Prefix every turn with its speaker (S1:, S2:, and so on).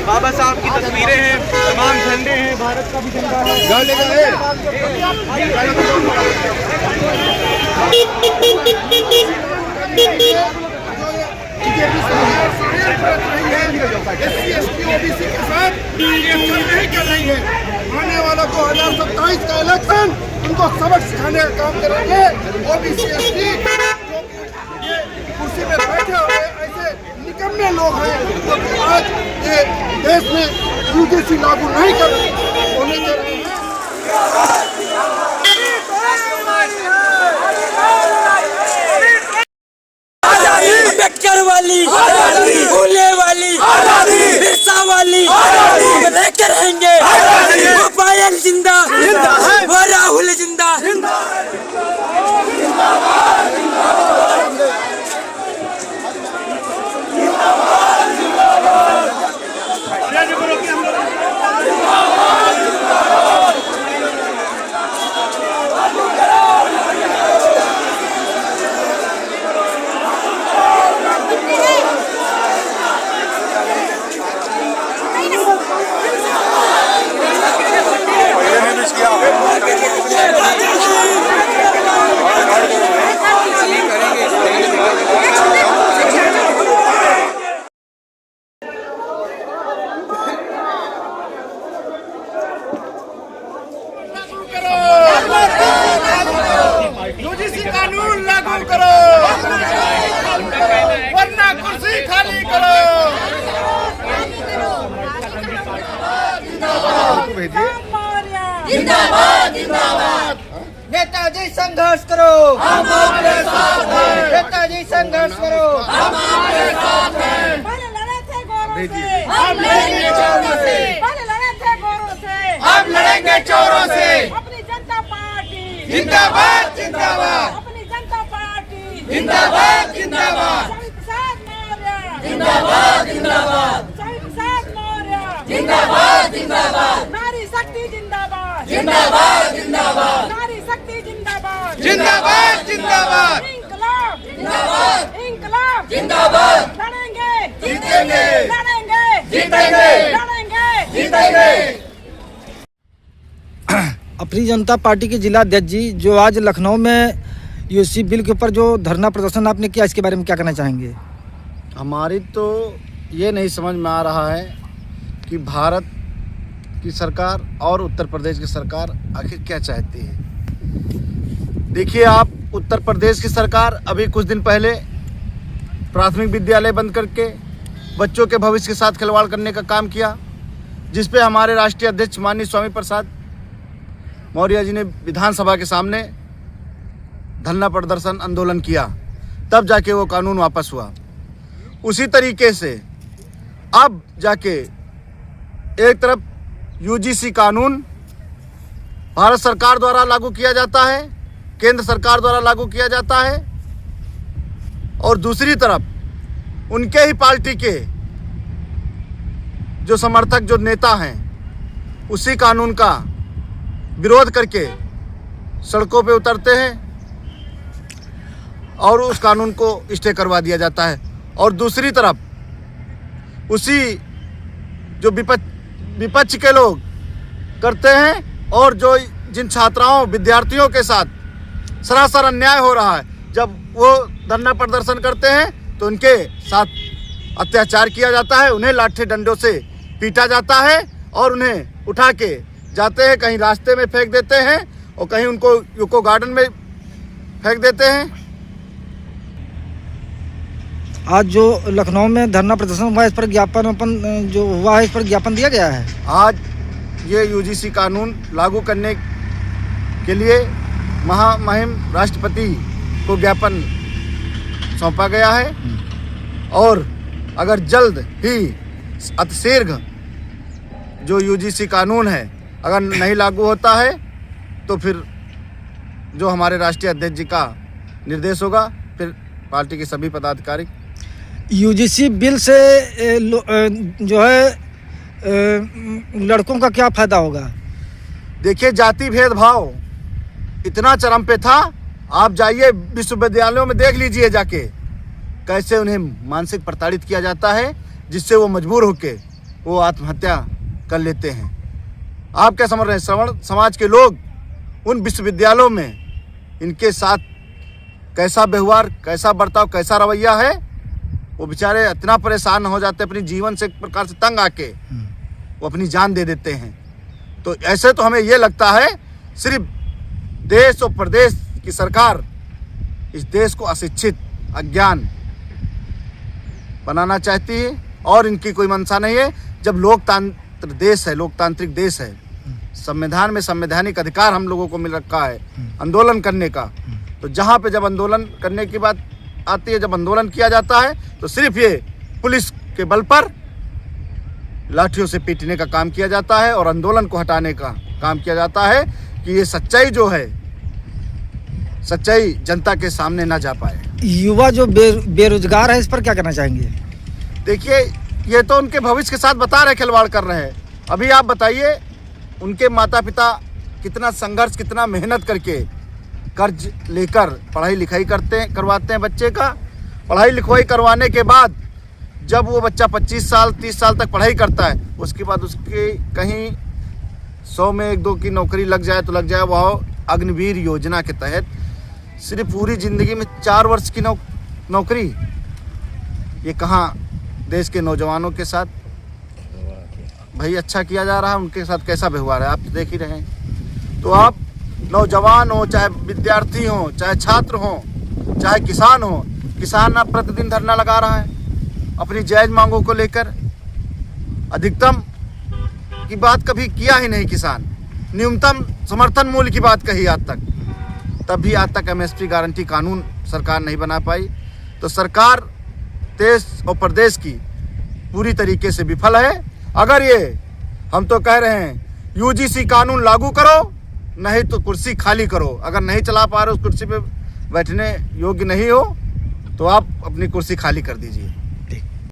S1: बाबा साहब की तस्वीरें हैं, तमाम झंडे हैं, भारत का भी झंडा है।
S2: के साथ नहीं कर रही है। आने वाला 2027 का इलेक्शन उनको सबक सिखाने का काम करेंगे। ओबीसी एसटी ये कुर्सी पे बैठे हुए ऐसे निकम्मे लोग हैं जो आज ये देश में यूजीसी लागू नहीं कर होने दे रहे हैं।
S3: अम्बेडकर वाली, फूले वाली, बिरसा वाली, लेकर रहेंगे। वो पायल जिंदा, वो राहुल जिंदा।
S2: यूजीसी कानून लागू करो, वरना कुर्सी खाली करो।
S4: जिंदाबाद जिंदाबाद। नेताजी संघर्ष करो, हम आपके साथ हैं। नेताजी संघर्ष करो, हम आपके साथ हैं।
S5: पहले लड़े थे गोरों से,
S4: हम लड़ेंगे चोरों से।
S5: पहले लड़े थे गोरों से,
S4: हम लड़ेंगे चोरों से।
S5: अपनी जनता पार्टी
S4: जिंदाबाद जिंदाबाद।
S5: अपनी जनता पार्टी
S4: जिंदाबाद जिंदाबाद।
S5: स्वामी प्रसाद मौर्य
S4: जिंदाबाद जिंदाबाद।
S5: स्वामी प्रसाद मौर्य
S4: जिंदाबाद जिंदाबाद।
S5: नारी शक्ति जिंदाबाद
S4: जिंदाबाद जिंदाबाद।
S5: नारी शक्ति जिंदाबाद
S4: जिंदाबाद जिंदाबाद।
S5: इंकलाब
S4: जिंदाबाद
S5: इंकलाब
S4: जिंदाबाद।
S5: लड़ेंगे
S4: जीतेंगे
S5: लड़ेंगे
S4: जीतेंगे
S5: लड़ेंगे
S4: जीतेंगे।
S6: अपनी जनता पार्टी के जिला अध्यक्ष जी, जो आज लखनऊ में यूसी बिल के ऊपर जो धरना प्रदर्शन आपने किया, इसके बारे में क्या कहना चाहेंगे?
S7: हमारी तो ये नहीं समझ में आ रहा है कि भारत की सरकार और उत्तर प्रदेश की सरकार आखिर क्या चाहती है। देखिए आप, उत्तर प्रदेश की सरकार अभी कुछ दिन पहले प्राथमिक विद्यालय बंद करके बच्चों के भविष्य के साथ खिलवाड़ करने का काम किया, जिस पे हमारे राष्ट्रीय अध्यक्ष माननीय स्वामी प्रसाद मौर्य जी ने विधानसभा के सामने धरना प्रदर्शन आंदोलन किया, तब जाके वो कानून वापस हुआ। उसी तरीके से अब जाके एक तरफ यूजीसी कानून भारत सरकार द्वारा लागू किया जाता है, केंद्र सरकार द्वारा लागू किया जाता है, और दूसरी तरफ उनके ही पार्टी के जो समर्थक, जो नेता हैं, उसी कानून का विरोध करके सड़कों पे उतरते हैं और उस कानून को स्टे करवा दिया जाता है। और दूसरी तरफ उसी जो विपक्ष के लोग करते हैं, और जो जिन छात्राओं विद्यार्थियों के साथ सरासर अन्याय हो रहा है, जब वो धरना प्रदर्शन करते हैं तो उनके साथ अत्याचार किया जाता है, उन्हें लाठी डंडों से पीटा जाता है और उन्हें उठा के जाते हैं, कहीं रास्ते में फेंक देते हैं और कहीं उनको यूको गार्डन में फेंक देते हैं।
S6: आज जो लखनऊ में धरना प्रदर्शन हुआ, इस पर ज्ञापन जो हुआ है, इस पर ज्ञापन दिया गया है।
S7: आज ये यूजीसी कानून लागू करने के लिए महामहिम राष्ट्रपति को ज्ञापन सौंपा गया है, और अगर जल्द ही अतिशीघ्र जो यूजीसी कानून है अगर नहीं लागू होता है तो फिर जो हमारे राष्ट्रीय अध्यक्ष जी का निर्देश होगा, फिर पार्टी के सभी पदाधिकारी।
S6: यूजीसी बिल से जो है लड़कों का क्या फायदा होगा?
S7: देखिए, जाति भेदभाव इतना चरम पे था, आप जाइए विश्वविद्यालयों में देख लीजिए जाके, कैसे उन्हें मानसिक प्रताड़ित किया जाता है, जिससे वो मजबूर होके वो आत्महत्या कर लेते हैं। आप क्या समझ रहे हैं श्रवण समाज के लोग उन विश्वविद्यालयों में इनके साथ कैसा व्यवहार, कैसा बर्ताव, कैसा रवैया है? वो बेचारे इतना परेशान हो जाते हैं अपनी जीवन से, एक प्रकार से तंग आके वो अपनी जान दे देते हैं। तो ऐसे तो हमें ये लगता है सिर्फ देश और प्रदेश की सरकार इस देश को अशिक्षित, अज्ञान बनाना चाहती है और इनकी कोई मंशा नहीं है। जब लोकतंत्र देश है, लोकतांत्रिक देश है, संविधान में संवैधानिक अधिकार हम लोगों को मिल रखा है आंदोलन करने का, तो जहाँ पे जब आंदोलन करने की बात आती है, जब आंदोलन किया जाता है तो सिर्फ ये पुलिस के बल पर लाठियों से पीटने का काम किया जाता है और आंदोलन को हटाने का काम किया जाता है कि ये सच्चाई जो है, सच्चाई जनता के सामने ना जा पाए।
S6: युवा जो बेरोजगार है, इस पर क्या करना चाहेंगे?
S7: देखिए, ये तो उनके भविष्य के साथ बता रहे, खिलवाड़ कर रहे हैं। अभी आप बताइए, उनके माता पिता कितना संघर्ष, कितना मेहनत करके कर्ज लेकर पढ़ाई लिखाई करवाते हैं बच्चे का। पढ़ाई लिखाई करवाने के बाद जब वो बच्चा 25 साल 30 साल तक पढ़ाई करता है, उसके बाद उसके कहीं 100 में 1-2 की नौकरी लग जाए तो लग जाए। वह अग्निवीर योजना के तहत सिर्फ पूरी ज़िंदगी में 4 वर्ष की नौकरी, ये कहाँ देश के नौजवानों के साथ भाई अच्छा किया जा रहा है? उनके साथ कैसा व्यवहार है आप तो देख ही रहे हैं। तो आप नौजवान हो, चाहे विद्यार्थी हो, चाहे छात्र हो, चाहे किसान हो, किसान अब प्रतिदिन धरना लगा रहा है अपनी जायज़ मांगों को लेकर। अधिकतम की बात कभी किया ही नहीं किसान, न्यूनतम समर्थन मूल्य की बात कही आज तक, तब भी आज तक एमएसपी गारंटी कानून सरकार नहीं बना पाई। तो सरकार देश और प्रदेश की पूरी तरीके से विफल है। अगर ये हम तो कह रहे हैं यूजीसी कानून लागू करो, नहीं तो कुर्सी खाली करो। अगर नहीं चला पा रहे, उस कुर्सी पे बैठने योग्य नहीं हो, तो आप अपनी कुर्सी खाली कर दीजिए।